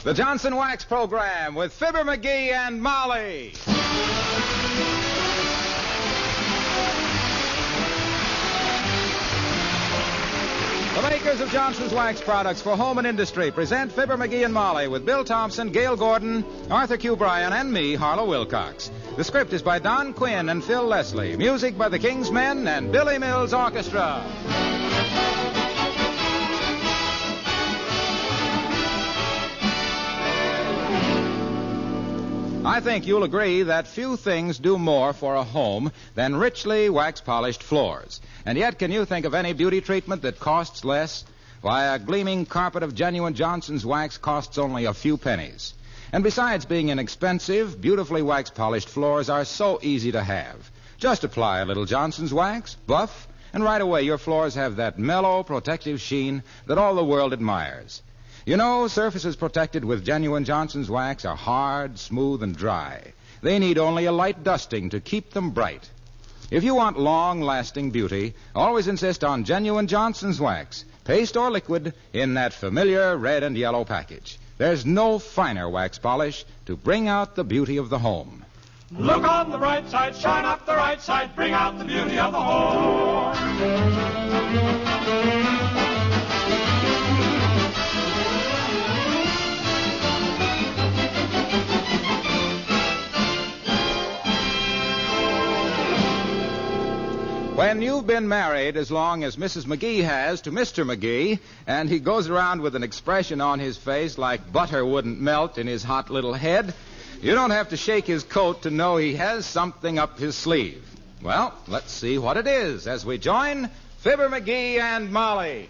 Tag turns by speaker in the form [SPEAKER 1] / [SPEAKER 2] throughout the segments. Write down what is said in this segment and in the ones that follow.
[SPEAKER 1] The Johnson Wax Program with Fibber McGee and Molly. The makers of Johnson's Wax products for home and industry present Fibber McGee and Molly with Bill Thompson, Gail Gordon, Arthur Q. Bryan, and me, Harlow Wilcox. The script is by Don Quinn and Phil Leslie. Music by the King's Men and Billy Mills Orchestra. I think you'll agree that few things do more for a home than richly wax-polished floors. And yet, can you think of any beauty treatment that costs less? Why, a gleaming carpet of genuine Johnson's wax costs only a few pennies. And besides being inexpensive, beautifully wax-polished floors are so easy to have. Just apply a little Johnson's wax, buff, and right away your floors have that mellow, protective sheen that all the world admires. You know, surfaces protected with genuine Johnson's wax are hard, smooth, and dry. They need only a light dusting to keep them bright. If you want long-lasting beauty, always insist on genuine Johnson's wax, paste or liquid, in that familiar red and yellow package. There's no finer wax polish to bring out the beauty of the home.
[SPEAKER 2] Look on the bright side, shine up the right side, bring out the beauty of the home.
[SPEAKER 1] When you've been married as long as Mrs. McGee has to Mr. McGee, and he goes around with an expression on his face like butter wouldn't melt in his hot little head, you don't have to shake his coat to know he has something up his sleeve. Well, let's see what it is as we join Fibber McGee and Molly.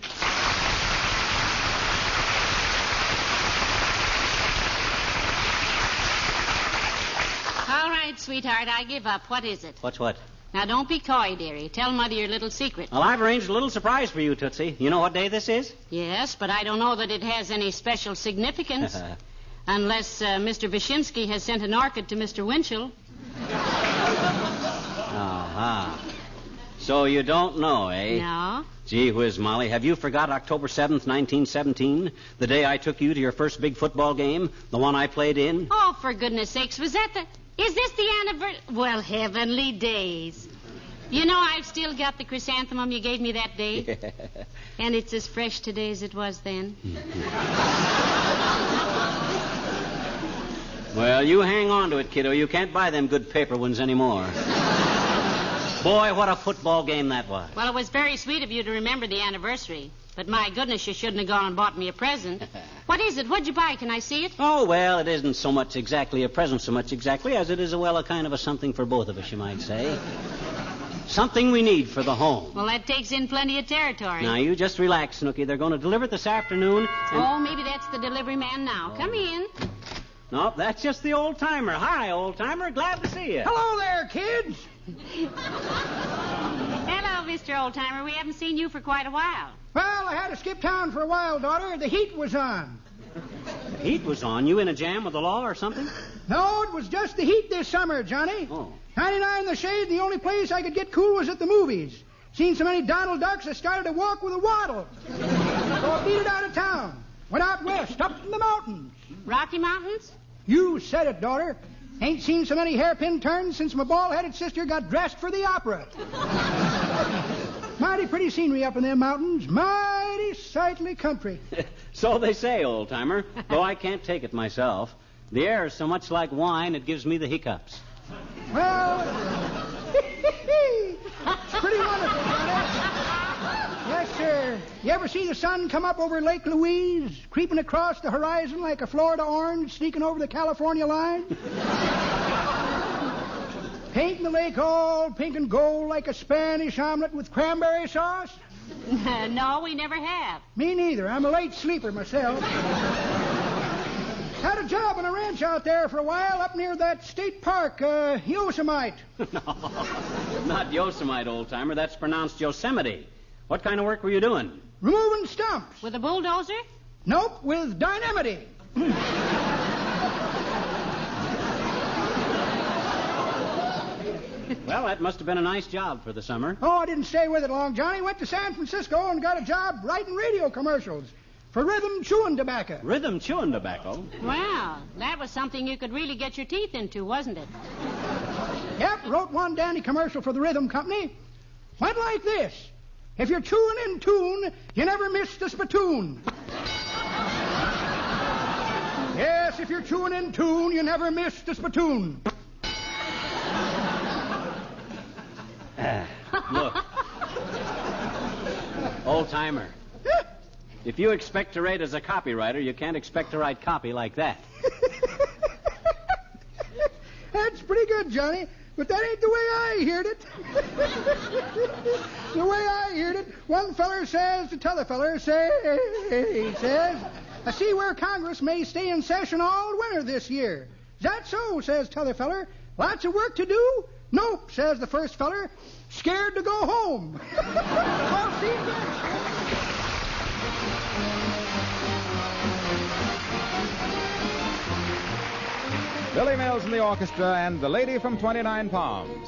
[SPEAKER 3] All right, sweetheart, I give up. What is it?
[SPEAKER 4] What's what?
[SPEAKER 3] Now, don't be coy, dearie. Tell Mother your little secret.
[SPEAKER 4] Well, I've arranged a little surprise for you, Tootsie. You know what day this is?
[SPEAKER 3] Yes, but I don't know that it has any special significance. Unless Mr. Wyszynski has sent an orchid to Mr. Winchell.
[SPEAKER 4] Uh-huh. So you don't know, eh?
[SPEAKER 3] No.
[SPEAKER 4] Gee whiz, Molly, have you forgot October 7th, 1917? The day I took you to your first big football game? The one I played in?
[SPEAKER 3] Oh, for goodness sakes, was that the... Is this the anniversary? Well, heavenly days. You know, I've still got the chrysanthemum you gave me that day. And it's as fresh today as it was then.
[SPEAKER 4] Well, you hang on to it, kiddo. You can't buy them good paper ones anymore. Boy, what a football game that was.
[SPEAKER 3] Well, it was very sweet of you to remember the anniversary. But my goodness, you shouldn't have gone and bought me a present. What is it? What'd you buy? Can I see it?
[SPEAKER 4] Oh, well, it isn't so much exactly a present so much exactly as it is, a kind of a something for both of us, you might say. Something we need for the home.
[SPEAKER 3] Well, that takes in plenty of territory.
[SPEAKER 4] Now, you just relax, Snooky. They're going to deliver it this afternoon.
[SPEAKER 3] Oh, maybe that's the delivery man now. Come in.
[SPEAKER 4] Nope, that's just the Oldtimer. Hi, Oldtimer. Glad to see you.
[SPEAKER 5] Hello there, kids.
[SPEAKER 3] Hello, Mr. Oldtimer. We haven't seen you for quite a while.
[SPEAKER 5] Well, I had to skip town for a while, daughter. The heat was on.
[SPEAKER 4] The heat was on? You in a jam with the law or something?
[SPEAKER 5] No, it was just the heat this summer, Johnny.
[SPEAKER 4] Oh.
[SPEAKER 5] 99 in the shade, the only place I could get cool was at the movies. Seen so many Donald Ducks, I started to walk with a waddle. So I beat it out of town. Went out west, up in the mountains.
[SPEAKER 3] Rocky Mountains?
[SPEAKER 5] You said it, daughter. Ain't seen so many hairpin turns since my bald-headed sister got dressed for the opera. Mighty pretty scenery up in them mountains. Mighty sightly country.
[SPEAKER 4] So they say, Oldtimer, though I can't take it myself. The air is so much like wine, it gives me the hiccups.
[SPEAKER 5] Well, it's pretty wonderful, Johnny. Yes, sir. You ever see the sun come up over Lake Louise, creeping across the horizon like a Florida orange sneaking over the California line? Painting the lake all pink and gold like a Spanish omelet with cranberry sauce?
[SPEAKER 3] No, we never have.
[SPEAKER 5] Me neither. I'm a late sleeper myself. Had a job on a ranch out there for a while up near that state park, Yosemite.
[SPEAKER 4] No, not Yosemite, Oldtimer. That's pronounced Yosemite. What kind of work were you doing?
[SPEAKER 5] Removing stumps.
[SPEAKER 3] With a bulldozer?
[SPEAKER 5] Nope, with dynamite.
[SPEAKER 4] Well, that must have been a nice job for the summer.
[SPEAKER 5] Oh, I didn't stay with it long, Johnny. Went to San Francisco and got a job writing radio commercials. for rhythm chewing tobacco.
[SPEAKER 4] Rhythm chewing tobacco?
[SPEAKER 3] Well, that was something you could really get your teeth into, wasn't it?
[SPEAKER 5] Yep, wrote one dandy commercial for the rhythm company. Went like this. If you're chewing in tune, you never miss the spittoon. Yes, if you're chewing in tune, you never miss the spittoon.
[SPEAKER 4] Look. Oldtimer. If you expect to write as a copywriter, you can't expect to write copy like that.
[SPEAKER 5] That's pretty good, Johnny. But that ain't the way I heard it. The way I heard it, one feller says to t'other feller, he says, I see where Congress may stay in session all winter this year. Is that so, says t'other feller. Lots of work to do? Nope, says the first feller. Scared to go home. I'll see you again.
[SPEAKER 1] Billy Mills and the orchestra and the Lady from 29 Palms.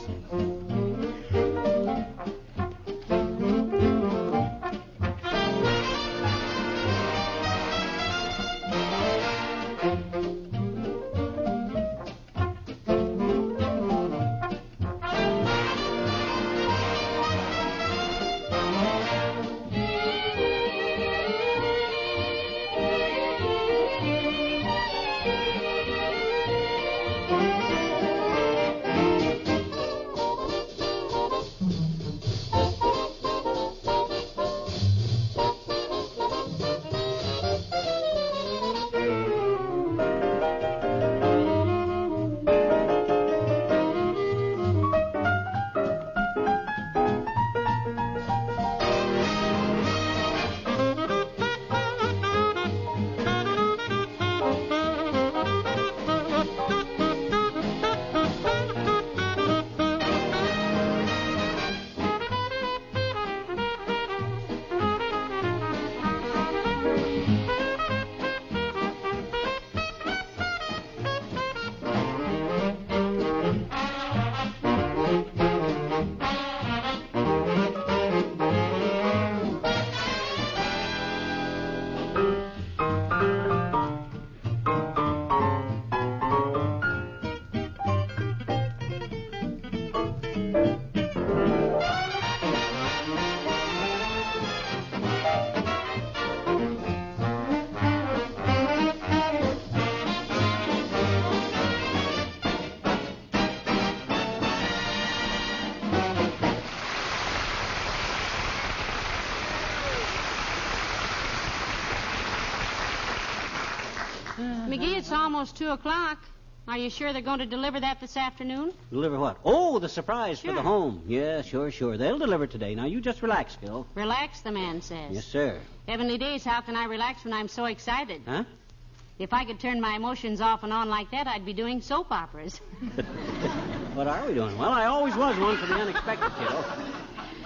[SPEAKER 3] McGee, it's almost 2 o'clock. Are you sure they're going to deliver that this afternoon?
[SPEAKER 4] Deliver what? Oh, the surprise
[SPEAKER 3] Sure.
[SPEAKER 4] for the home. Yeah, sure. They'll deliver today. Now, you just relax, Phil.
[SPEAKER 3] Relax, the man says.
[SPEAKER 4] Yes, sir.
[SPEAKER 3] Heavenly days, how can I relax when I'm so excited?
[SPEAKER 4] Huh?
[SPEAKER 3] If I could turn my emotions off and on like that, I'd be doing soap operas.
[SPEAKER 4] What are we doing? Well, I always was one for the unexpected, kiddo.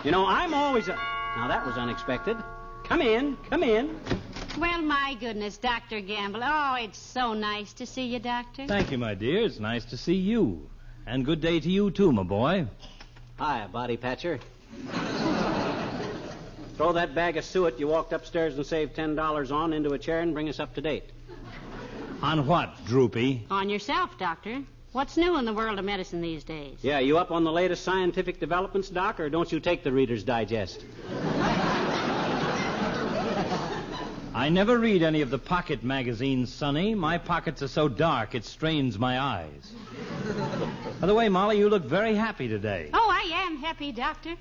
[SPEAKER 4] You know, I'm always Now, that was unexpected. Come in.
[SPEAKER 3] Well, my goodness, Dr. Gamble. Oh, it's so nice to see you, Doctor.
[SPEAKER 6] Thank you, my dear. It's nice to see you. And good day to you, too, my boy.
[SPEAKER 4] Hi, body patcher. Throw that bag of suet you walked upstairs and saved $10 on into a chair and bring us up to date.
[SPEAKER 6] On what, Droopy?
[SPEAKER 3] On yourself, Doctor. What's new in the world of medicine these days?
[SPEAKER 4] Yeah, you up on the latest scientific developments, Doc, or don't you take the Reader's Digest?
[SPEAKER 6] I never read any of the pocket magazines, Sonny. My pockets are so dark it strains my eyes. By the way, Molly, you look very happy today.
[SPEAKER 3] Oh, I am happy, Doctor.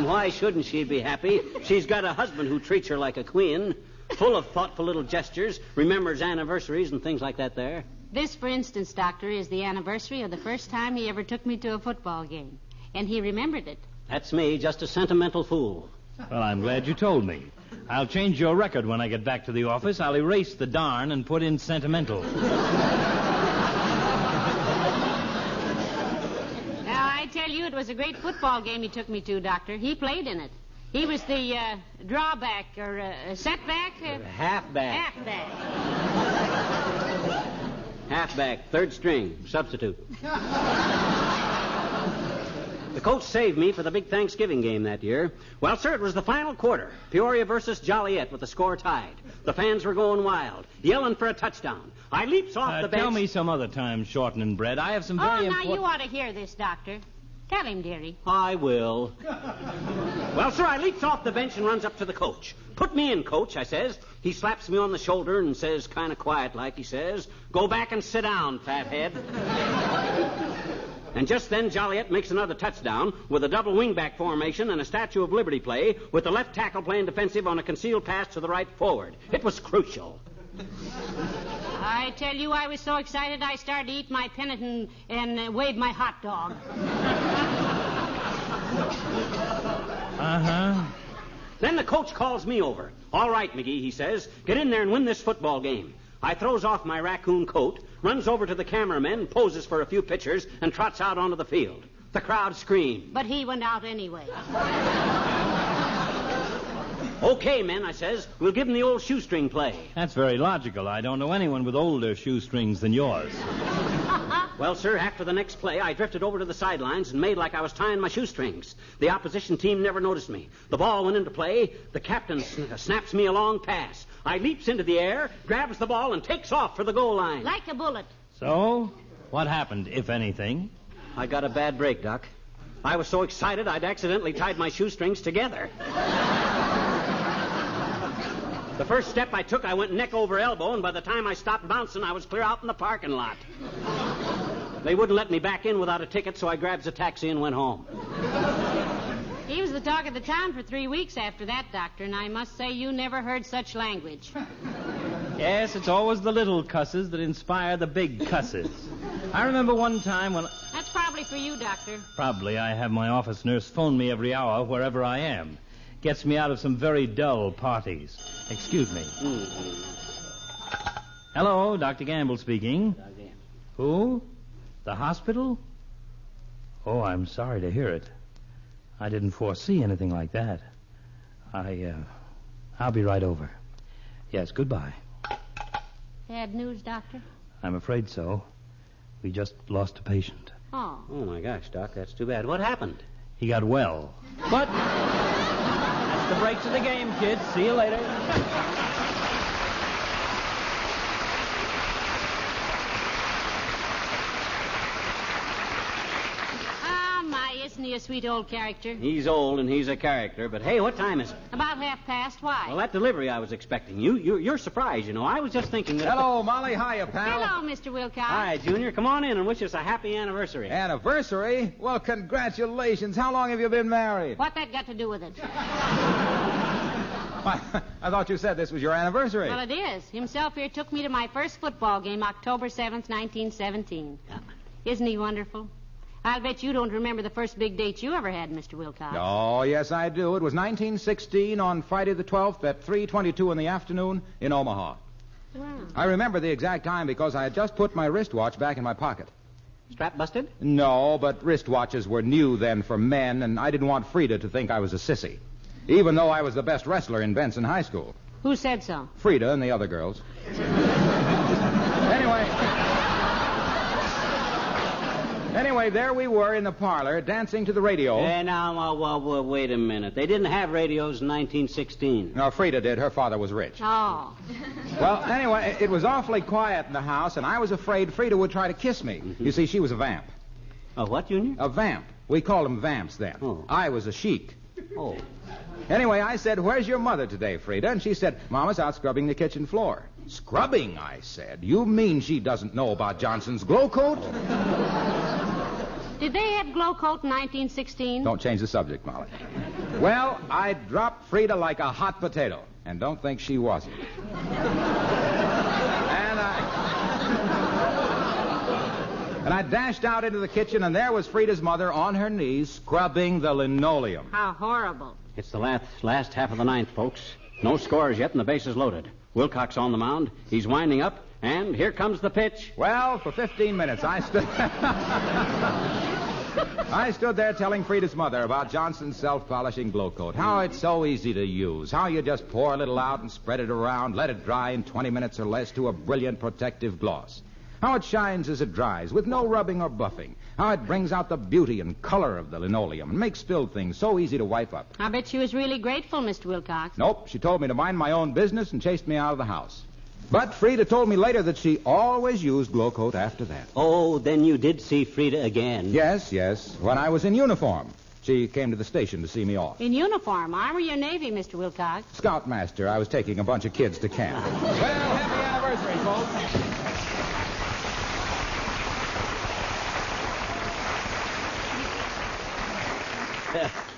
[SPEAKER 4] Why shouldn't she be happy? She's got a husband who treats her like a queen, full of thoughtful little gestures, remembers anniversaries and things like that there.
[SPEAKER 3] This, for instance, Doctor, is the anniversary of the first time he ever took me to a football game. And he remembered it.
[SPEAKER 4] That's me, just a sentimental fool.
[SPEAKER 6] Well, I'm glad you told me. I'll change your record when I get back to the office. I'll erase the darn and put in sentimental.
[SPEAKER 3] Now, I tell you, it was a great football game he took me to, Doctor. He played in it. He was the drawback or setback.
[SPEAKER 4] Halfback. Halfback, third string, substitute. The coach saved me for the big Thanksgiving game that year. Well, sir, it was the final quarter. Peoria versus Joliet with the score tied. The fans were going wild, yelling for a touchdown. I leaps off the bench.
[SPEAKER 6] Tell me some other time, Shorten and Bread. I have some very important...
[SPEAKER 3] now you ought to hear this, Doctor. Tell him, dearie.
[SPEAKER 4] I will. Well, sir, I leaps off the bench and runs up to the coach. Put me in, coach, I says. He slaps me on the shoulder and says, kind of quiet like, he says, go back and sit down, fathead. And just then, Joliet makes another touchdown with a double wingback formation and a Statue of Liberty play with the left tackle playing defensive on a concealed pass to the right forward. It was crucial.
[SPEAKER 3] I tell you, I was so excited I started to eat my pennant and wave my hot dog.
[SPEAKER 6] Uh-huh.
[SPEAKER 4] Then the coach calls me over. All right, McGee, he says, get in there and win this football game. I throws off my raccoon coat, runs over to the cameramen, poses for a few pictures, and trots out onto the field. The crowd screamed.
[SPEAKER 3] But he went out anyway.
[SPEAKER 4] Okay, men, I says, we'll give him the old shoestring play.
[SPEAKER 6] That's very logical. I don't know anyone with older shoestrings than yours.
[SPEAKER 4] Well, sir, after the next play, I drifted over to the sidelines and made like I was tying my shoestrings. The opposition team never noticed me. The ball went into play. The captain snaps me a long pass. I leaps into the air, grabs the ball, and takes off for the goal line.
[SPEAKER 3] Like a bullet.
[SPEAKER 6] So, what happened, if anything?
[SPEAKER 4] I got a bad break, Doc. I was so excited I'd accidentally tied my shoestrings together. The first step I took, I went neck over elbow, and by the time I stopped bouncing, I was clear out in the parking lot. They wouldn't let me back in without a ticket, so I grabs a taxi and went home.
[SPEAKER 3] He was the talk of the town for 3 weeks after that, Doctor, and I must say you never heard such language.
[SPEAKER 6] Yes, it's always the little cusses that inspire the big cusses. I remember one time when...
[SPEAKER 3] That's probably for you, Doctor.
[SPEAKER 6] Probably. I have my office nurse phone me every hour wherever I am. Gets me out of some very dull parties. Excuse me. Hello, Dr. Gamble speaking.
[SPEAKER 4] Dr. Gamble.
[SPEAKER 6] Who? The hospital? Oh, I'm sorry to hear it. I didn't foresee anything like that. I'll be right over. Yes, goodbye.
[SPEAKER 3] Bad news, Doctor?
[SPEAKER 6] I'm afraid so. We just lost a patient.
[SPEAKER 3] Oh.
[SPEAKER 4] Oh, my gosh, Doc, that's too bad. What happened?
[SPEAKER 6] He got well. But that's the breaks of the game, kids. See you later.
[SPEAKER 3] Isn't he a sweet old character?
[SPEAKER 4] He's old and he's a character, but hey, what time is it?
[SPEAKER 3] About 1:30. Why?
[SPEAKER 4] Well, that delivery I was expecting. You're surprised, you know. I was just thinking that...
[SPEAKER 1] Hello, Molly. Hiya, pal.
[SPEAKER 3] Hello, Mr. Wilcox.
[SPEAKER 4] Hi, Junior. Come on in and wish us a happy anniversary.
[SPEAKER 1] Anniversary? Well, congratulations. How long have you been married?
[SPEAKER 3] What that got to do with it?
[SPEAKER 1] I thought you said this was your anniversary.
[SPEAKER 3] Well, it is. Himself here took me to my first football game, October 7th, 1917.
[SPEAKER 4] Yeah.
[SPEAKER 3] Isn't he wonderful? I'll bet you don't remember the first big date you ever had, Mr. Wilcox.
[SPEAKER 1] Oh, yes, I do. It was 1916 on Friday the 12th at 3:22 in the afternoon in Omaha.
[SPEAKER 3] Wow.
[SPEAKER 1] I remember the exact time because I had just put my wristwatch back in my pocket.
[SPEAKER 4] Strap busted?
[SPEAKER 1] No, but wristwatches were new then for men, and I didn't want Frida to think I was a sissy, even though I was the best wrestler in Benson High School.
[SPEAKER 3] Who said so?
[SPEAKER 1] Frida and the other girls. Anyway, there we were in the parlor dancing to the radio.
[SPEAKER 4] Hey, now, wait a minute. They didn't have radios in 1916.
[SPEAKER 1] No, Frida did. Her father was rich.
[SPEAKER 3] Oh.
[SPEAKER 1] Well, anyway, it was awfully quiet in the house, and I was afraid Frida would try to kiss me.
[SPEAKER 4] Mm-hmm.
[SPEAKER 1] You see, she was a vamp.
[SPEAKER 4] A what, Junior?
[SPEAKER 1] A vamp. We called them vamps then.
[SPEAKER 4] Oh.
[SPEAKER 1] I was a sheik.
[SPEAKER 4] Oh.
[SPEAKER 1] Anyway, I said, where's your mother today, Frida? And she said, Mama's out scrubbing the kitchen floor. Scrubbing, I said. You mean she doesn't know about Johnson's glow coat?
[SPEAKER 3] Did they have glow coat in 1916?
[SPEAKER 1] Don't change the subject, Molly. Well, I dropped Frida like a hot potato. And don't think she wasn't. And I dashed out into the kitchen, and there was Frida's mother on her knees scrubbing the linoleum.
[SPEAKER 3] How horrible.
[SPEAKER 4] It's the last half of the ninth, folks. No scores yet, and the bases loaded. Wilcox on the mound. He's winding up, and here comes the pitch.
[SPEAKER 1] Well, for 15 minutes, I stood there telling Frida's mother about Johnson's self-polishing glow coat. How it's so easy to use. How you just pour a little out and spread it around, let it dry in 20 minutes or less to a brilliant protective gloss. How it shines as it dries with no rubbing or buffing. How it brings out the beauty and color of the linoleum and makes spilled things so easy to wipe up.
[SPEAKER 3] I bet she was really grateful, Mr. Wilcox.
[SPEAKER 1] Nope, she told me to mind my own business and chased me out of the house. But Frida told me later that she always used Glow Coat after that.
[SPEAKER 4] Oh, then you did see Frida again.
[SPEAKER 1] Yes, when I was in uniform. She came to the station to see me off.
[SPEAKER 3] In uniform, Army or Navy, Mr. Wilcox?
[SPEAKER 1] Scoutmaster. I was taking a bunch of kids to camp. Well, happy anniversary, folks.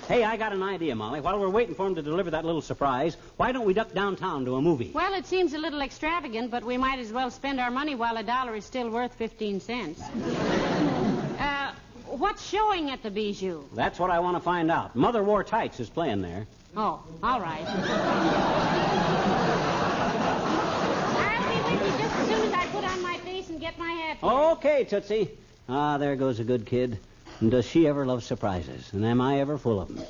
[SPEAKER 4] Hey, I got an idea, Molly. While we're waiting for him to deliver that little surprise, why don't we duck downtown to a movie?
[SPEAKER 3] Well, it seems a little extravagant, but we might as well spend our money while $1 is still worth 15 cents. What's showing at the Bijou?
[SPEAKER 4] That's what I want to find out. Mother Wore Tights is playing there.
[SPEAKER 3] Oh, all right. I'll be with you just as soon as I put on my face and get my hat.
[SPEAKER 4] Okay, Tootsie. Ah, there goes a good kid. And does she ever love surprises? And am I ever full of them?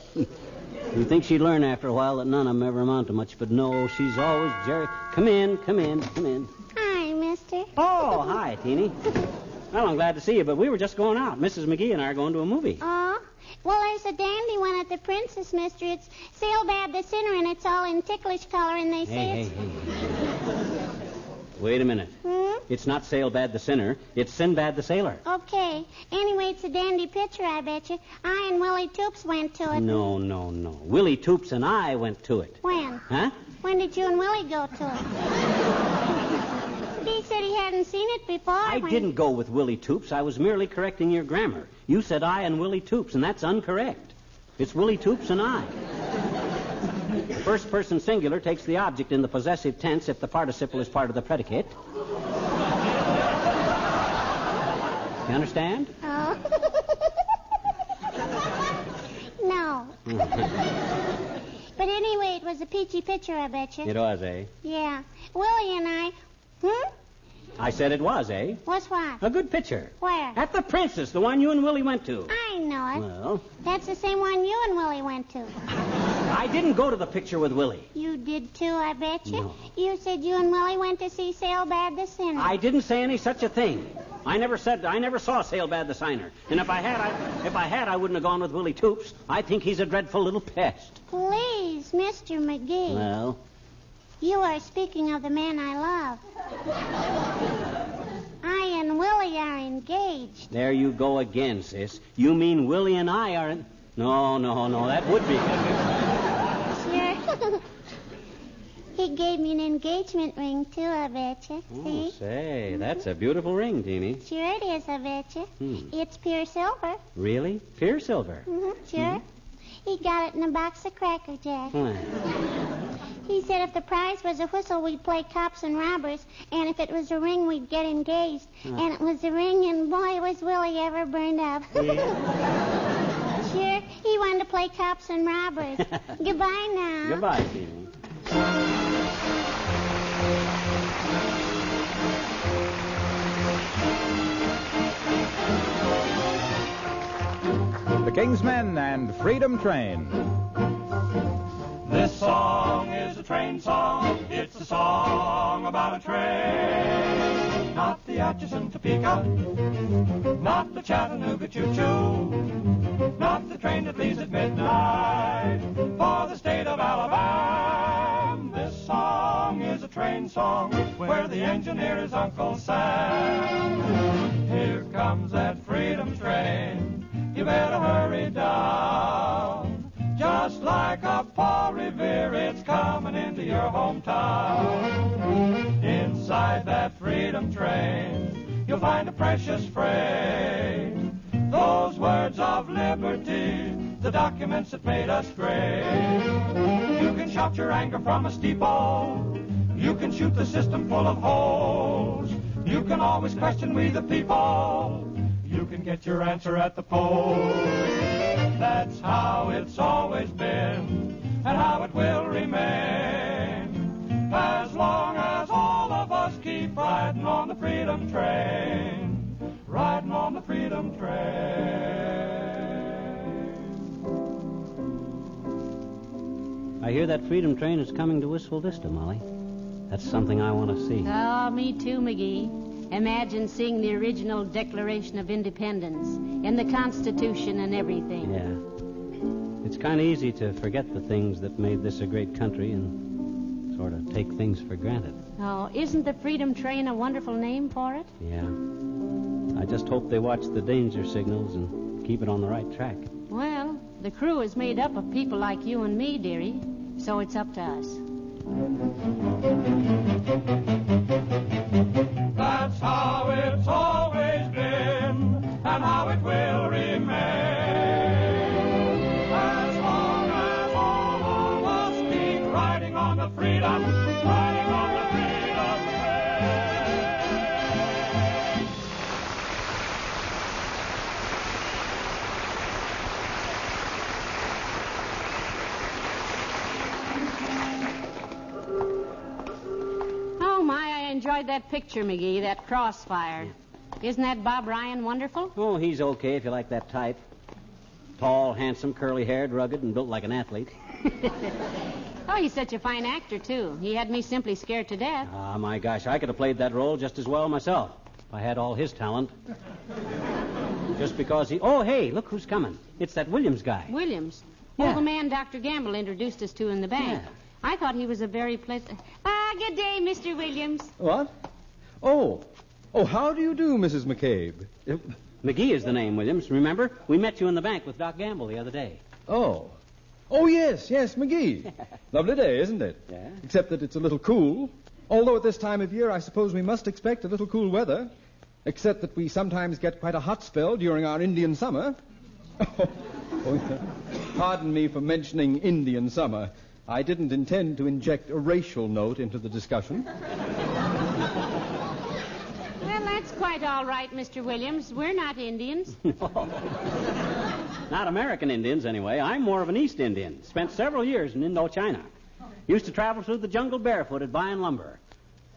[SPEAKER 4] You'd think she'd learn after a while that none of them ever amount to much, but no, she's always Jerry. Come in.
[SPEAKER 7] Hi, mister.
[SPEAKER 4] Oh, hi, Teeny. Well, I'm glad to see you, but we were just going out. Mrs. McGee and I are going to a movie.
[SPEAKER 7] Oh? Well, there's a dandy one at the Princess, mister. It's Sailbad the Sinner, and it's all in ticklish color, and they say it's...
[SPEAKER 4] Hey. Wait a minute. It's not Sailbad the Sinner. It's Sinbad the Sailor.
[SPEAKER 7] Okay. Anyway, it's a dandy picture, I bet you. I and Willie Toops went to it.
[SPEAKER 4] No. Willie Toops and I went to it.
[SPEAKER 7] When?
[SPEAKER 4] Huh?
[SPEAKER 7] When did you and Willie go to it? He said he hadn't seen it before.
[SPEAKER 4] I didn't go with Willie Toops. I was merely correcting your grammar. You said I and Willie Toops, and that's incorrect. It's Willie Toops and I. The first person singular takes the object in the possessive tense if the participle is part of the predicate. You understand?
[SPEAKER 7] Oh. No. But anyway, it was a peachy picture, I bet you.
[SPEAKER 4] It was, eh?
[SPEAKER 7] Yeah. Willie and I...
[SPEAKER 4] I said it was, eh?
[SPEAKER 7] What's what?
[SPEAKER 4] A good picture.
[SPEAKER 7] Where?
[SPEAKER 4] At the Princess, the one you and Willie went to.
[SPEAKER 7] I know it.
[SPEAKER 4] Well...
[SPEAKER 7] That's the same one you and Willie went to.
[SPEAKER 4] I didn't go to the picture with Willie.
[SPEAKER 7] You did too, I bet you.
[SPEAKER 4] No.
[SPEAKER 7] You said you and Willie went to see Sailbad the Sinner.
[SPEAKER 4] I didn't say any such a thing. I never saw Sailbad the Signer. And if I had, I wouldn't have gone with Willie Toops. I think he's a dreadful little pest.
[SPEAKER 7] Please, Mr. McGee.
[SPEAKER 4] Well?
[SPEAKER 7] You are speaking of the man I love. I and Willie are engaged.
[SPEAKER 4] There you go again, sis. You mean Willie and I are... No, that would be...
[SPEAKER 7] Sure. He gave me an engagement ring, too, I bet you.
[SPEAKER 4] Oh,
[SPEAKER 7] See?
[SPEAKER 4] say, that's a beautiful ring, Teeny.
[SPEAKER 7] Sure it is, I bet you. It's pure silver.
[SPEAKER 4] Really? Pure silver?
[SPEAKER 7] Sure. He got it in a box of Cracker Jack.
[SPEAKER 4] Why?
[SPEAKER 7] He said if the prize was a whistle, we'd play cops and robbers, and if it was a ring, we'd get engaged. And it was a ring, and boy, was Willie ever burned up. Sure, he wanted to play cops and robbers. Goodbye now.
[SPEAKER 4] Goodbye, Teeny.
[SPEAKER 1] The King's Men and Freedom Train.
[SPEAKER 2] This song is a train song. It's a song about a train. Not the Atchison Topeka, not the Chattanooga choo-choo, not the train that leaves at midnight for the state of Alabama. This song is a train song where the engineer is Uncle Sam. Here comes that freedom train. You better hurry down. Just like a Paul Revere, it's coming into your hometown. Inside that freedom train, you'll find a precious freight. Those words of liberty, the documents that made us great. You can shout your anger from a steeple. You can shoot the system full of holes. You can always question we the people. You can get your answer at the polls. That's how it's always been, and how it will remain, as long as all of us keep riding on the freedom train, riding on the freedom train.
[SPEAKER 4] I hear that freedom train is coming to Wistful Vista, Molly. That's something I want to see.
[SPEAKER 3] Oh, me too, McGee. Imagine seeing the original Declaration of Independence and the Constitution and everything.
[SPEAKER 4] Yeah. It's kind of easy to forget the things that made this a great country and sort of take things for granted.
[SPEAKER 3] Oh, isn't the Freedom Train a wonderful name for it?
[SPEAKER 4] Yeah. I just hope they watch the danger signals and keep it on the right track.
[SPEAKER 3] Well, the crew is made up of people like you and me, dearie, so it's up to us.
[SPEAKER 2] That's how it's always been, and how it will remain. As long as all of us keep riding on the freedom, riding on the freedom train.
[SPEAKER 3] Oh, my, I enjoyed that picture, McGee, that crossfire. Isn't that Bob Ryan wonderful?
[SPEAKER 4] Oh, he's okay if you like that type. Tall, handsome, curly-haired, rugged, and built like an athlete.
[SPEAKER 3] Oh, he's such a fine actor, too. He had me simply scared to death.
[SPEAKER 4] Ah, my gosh, I could have played that role just as well myself if I had all his talent. Just because he... Oh, hey, look who's coming. It's that Williams guy.
[SPEAKER 3] Williams?
[SPEAKER 4] Yeah.
[SPEAKER 3] Oh, the man Dr. Gamble introduced us to in the bank.
[SPEAKER 4] Yeah.
[SPEAKER 3] I thought he was a very pleasant... good day, Mr. Williams.
[SPEAKER 8] What? Oh, how do you do, Mrs. McCabe?
[SPEAKER 4] McGee is the name, Williams. Remember? We met you in the bank with Doc Gamble the other day.
[SPEAKER 8] Oh, yes, McGee. Lovely day, isn't it?
[SPEAKER 4] Yeah.
[SPEAKER 8] Except that it's a little cool. Although at this time of year, I suppose we must expect a little cool weather. Except that we sometimes get quite a hot spell during our Indian summer. Pardon me for mentioning Indian summer. I didn't intend to inject a racial note into the discussion.
[SPEAKER 3] Well, that's quite all right, Mr. Williams. We're not Indians.
[SPEAKER 4] No. Not American Indians, anyway. I'm more of an East Indian. Spent several years in Indochina. Used to travel through the jungle barefooted buying lumber.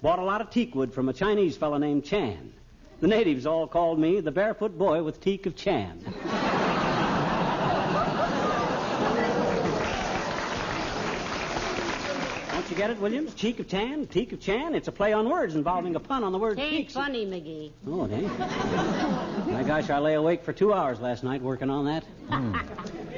[SPEAKER 4] Bought a lot of teak wood from a Chinese fellow named Chan. The natives all called me the barefoot boy with teak of Chan. Don't you get it, Williams? Cheek of Chan, teak of Chan. It's a play on words involving a pun on the word
[SPEAKER 3] Ain't
[SPEAKER 4] teak.
[SPEAKER 3] funny, McGee.
[SPEAKER 4] Oh, it ain't. My gosh, I lay awake for 2 hours last night working on that.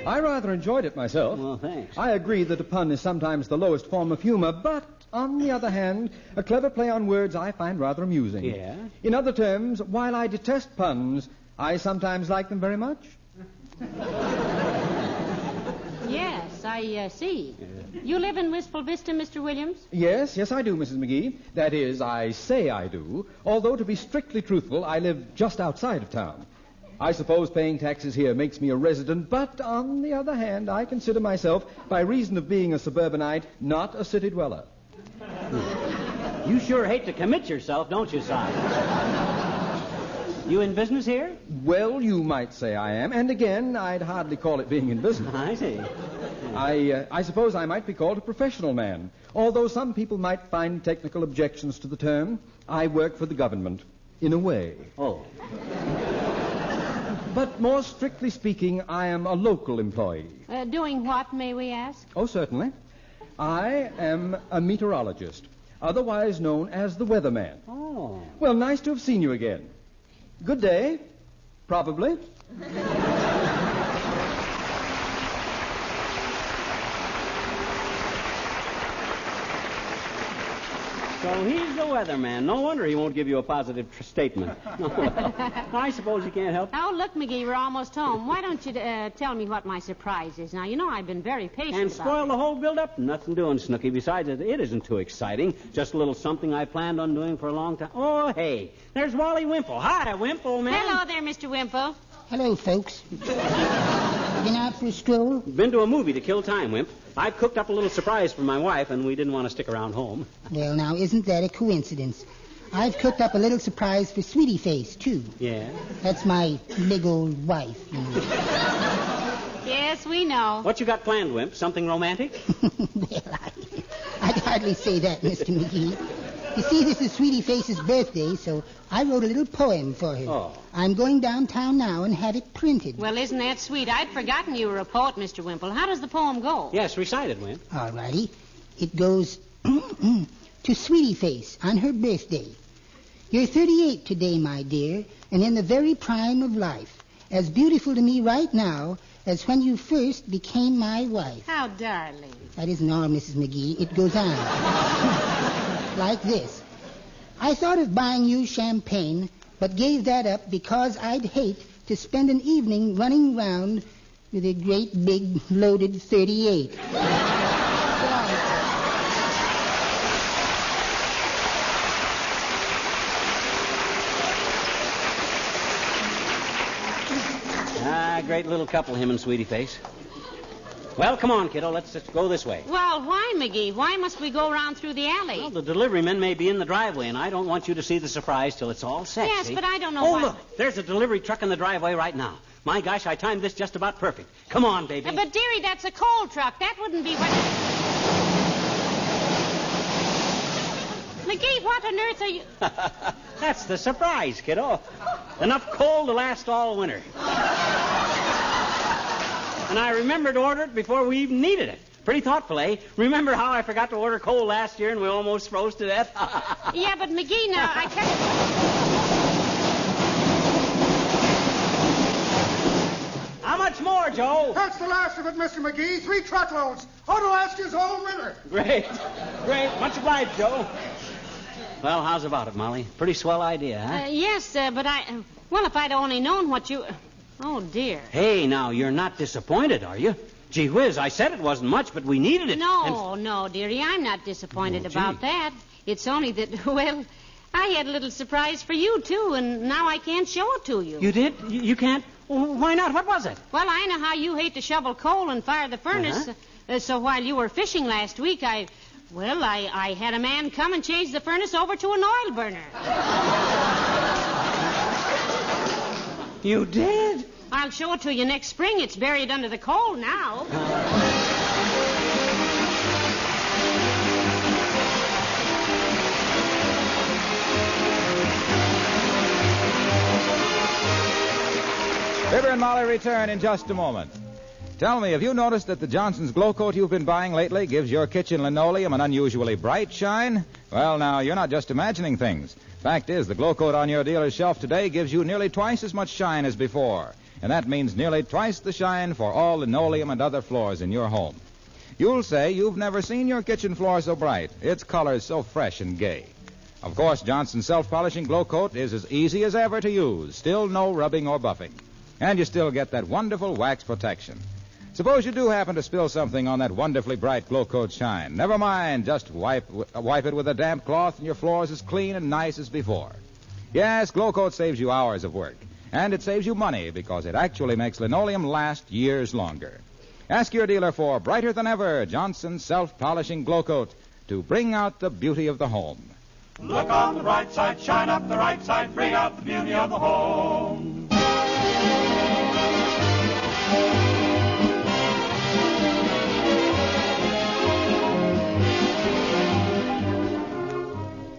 [SPEAKER 8] I rather enjoyed it myself.
[SPEAKER 4] Well, thanks.
[SPEAKER 8] I agree that a pun is sometimes the lowest form of humor, but on the other hand, a clever play on words I find rather amusing.
[SPEAKER 4] Yeah?
[SPEAKER 8] In other terms, while I detest puns, I sometimes like them very much.
[SPEAKER 3] Yes, I see. You live in Wistful Vista, Mr. Williams?
[SPEAKER 8] Yes, I do, Mrs. McGee. That is, I say I do. Although, to be strictly truthful, I live just outside of town. I suppose paying taxes here makes me a resident, but on the other hand, I consider myself, by reason of being a suburbanite, not a city dweller.
[SPEAKER 4] You sure hate to commit yourself, don't you, Si? You in business here?
[SPEAKER 8] Well, you might say I am, and again, I'd hardly call it being in business.
[SPEAKER 4] I see.
[SPEAKER 8] I suppose I might be called a professional man, although some people might find technical objections to the term. I work for the government, in a way.
[SPEAKER 4] Oh.
[SPEAKER 8] But more strictly speaking, I am a local employee.
[SPEAKER 3] Doing what, may we ask?
[SPEAKER 8] Oh, certainly. I am a meteorologist, otherwise known as the weatherman.
[SPEAKER 4] Oh.
[SPEAKER 8] Well, nice to have seen you again. Good day. Probably.
[SPEAKER 4] So he's the weatherman. No wonder he won't give you a positive statement. I suppose you can't help.
[SPEAKER 3] Oh, look, McGee, we're almost home. Why don't you tell me what my surprise is? Now, you know I've been very patient
[SPEAKER 4] And
[SPEAKER 3] about
[SPEAKER 4] spoil
[SPEAKER 3] it.
[SPEAKER 4] the whole build-up? Nothing doing, Snooky. Besides, it isn't too exciting. Just a little something I planned on doing for a long time. Oh, hey, there's Wally Wimple. Hi, Wimple, man.
[SPEAKER 3] Hello there, Mr. Wimple.
[SPEAKER 5] Hello, folks. Been out for a stroll?
[SPEAKER 4] Been to a movie to kill time, Wimp. I've cooked up a little surprise for my wife, and we didn't want to stick around home.
[SPEAKER 5] Well, now, isn't that a coincidence? I've cooked up a little surprise for Sweetie Face, too.
[SPEAKER 4] Yeah?
[SPEAKER 5] That's my big old wife, you know.
[SPEAKER 3] Yes, we know.
[SPEAKER 4] What you got planned, Wimp? Something romantic?
[SPEAKER 5] Well, I'd hardly say that, Mr. McGee. You see, this is Sweetie Face's birthday, so I wrote a little poem for her.
[SPEAKER 4] Oh.
[SPEAKER 5] I'm going downtown now and have it printed.
[SPEAKER 3] Well, isn't that sweet? I'd forgotten you were a poet, Mr. Wimple. How does the poem go?
[SPEAKER 4] Yes, recite it, Wimp.
[SPEAKER 5] All righty. It goes, to Sweetie Face on her birthday.
[SPEAKER 9] You're 38 today, my dear, and in the very prime of life. As beautiful to me right now as when you first became my wife.
[SPEAKER 3] How darling.
[SPEAKER 9] That isn't all, Mrs. McGee. It goes on. Like this. I thought of buying you champagne, but gave that up because I'd hate to spend an evening running round with a great big loaded 38.
[SPEAKER 4] Great little couple, him and Sweetie Face. Well, come on, kiddo. Let's go this way.
[SPEAKER 3] Well, why, McGee? Why must we go around through the alley?
[SPEAKER 4] Well, the delivery men may be in the driveway, and I don't want you to see the surprise till it's all set.
[SPEAKER 3] Yes,
[SPEAKER 4] see?
[SPEAKER 3] but I don't know
[SPEAKER 4] why.
[SPEAKER 3] why.
[SPEAKER 4] Look, there's a delivery truck in the driveway right now. My gosh, I timed this just about perfect. Come on, baby.
[SPEAKER 3] But, dearie, that's a coal truck. That wouldn't be what... McGee, what on earth are you...
[SPEAKER 4] That's the surprise, kiddo. Enough coal to last all winter. And I remembered to order it before we even needed it. Pretty thoughtful, eh? Remember how I forgot to order coal last year and we almost froze to death?
[SPEAKER 3] Yeah, but McGee, now, I can't...
[SPEAKER 4] How much more, Joe?
[SPEAKER 5] That's the last of it, Mr. McGee. 3 truckloads. Ought to last you all winter.
[SPEAKER 4] Great. Much obliged, Joe. Well, how's about it, Molly? Pretty swell idea, huh?
[SPEAKER 3] Yes, but I... Well, if I'd only known what you... Oh, dear.
[SPEAKER 4] Hey, now, you're not disappointed, are you? Gee whiz, I said it wasn't much, but we needed it.
[SPEAKER 3] No, dearie, I'm not disappointed about that. It's only that, well, I had a little surprise for you, too, and now I can't show it to you.
[SPEAKER 4] You did? You can't? Why not? What was it?
[SPEAKER 3] Well, I know how you hate to shovel coal and fire the furnace, so while you were fishing last week, I had a man come and change the furnace over to an oil burner.
[SPEAKER 4] You did?
[SPEAKER 3] I'll show it to you next spring. It's buried under the coal now.
[SPEAKER 1] Fibber and Molly return in just a moment. Tell me, have you noticed that the Johnson's Glow Coat you've been buying lately gives your kitchen linoleum an unusually bright shine? Well, now, you're not just imagining things. Fact is, the Glow Coat on your dealer's shelf today gives you nearly twice as much shine as before. And that means nearly twice the shine for all linoleum and other floors in your home. You'll say you've never seen your kitchen floor so bright, its colors so fresh and gay. Of course, Johnson's self-polishing Glow Coat is as easy as ever to use. Still no rubbing or buffing. And you still get that wonderful wax protection. Suppose you do happen to spill something on that wonderfully bright Glow Coat shine. Never mind, just wipe it with a damp cloth and your floor's as clean and nice as before. Yes, Glow Coat saves you hours of work. And it saves you money because it actually makes linoleum last years longer. Ask your dealer for brighter than ever Johnson's self-polishing Glow Coat to bring out the beauty of the home.
[SPEAKER 2] Look on the bright side, shine up the right side, bring out the beauty of the home.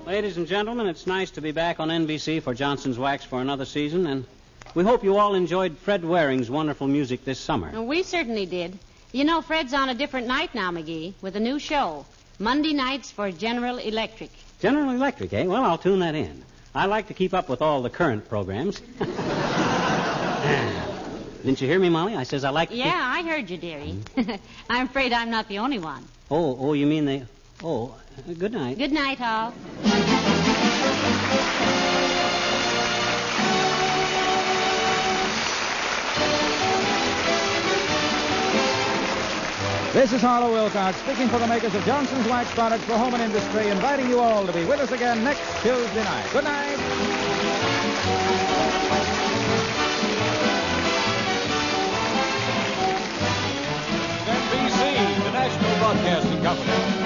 [SPEAKER 4] Ladies and gentlemen, it's nice to be back on NBC for Johnson's Wax for another season, and we hope you all enjoyed Fred Waring's wonderful music this summer.
[SPEAKER 3] We certainly did. You know, Fred's on a different night now, McGee, with a new show. Monday nights for General Electric.
[SPEAKER 4] General Electric, eh? Well, I'll tune that in. I like to keep up with all the current programs. Didn't you hear me, Molly? I says I like to
[SPEAKER 3] Yeah, I heard you, dearie. I'm afraid I'm not the only one.
[SPEAKER 4] Oh, you mean they... Oh, good night.
[SPEAKER 3] Good night, all.
[SPEAKER 1] This is Harlow Wilcox, speaking for the makers of Johnson's Wax Products for Home and Industry, inviting you all to be with us again next Tuesday night. Good night.
[SPEAKER 10] NBC, the National Broadcasting Company.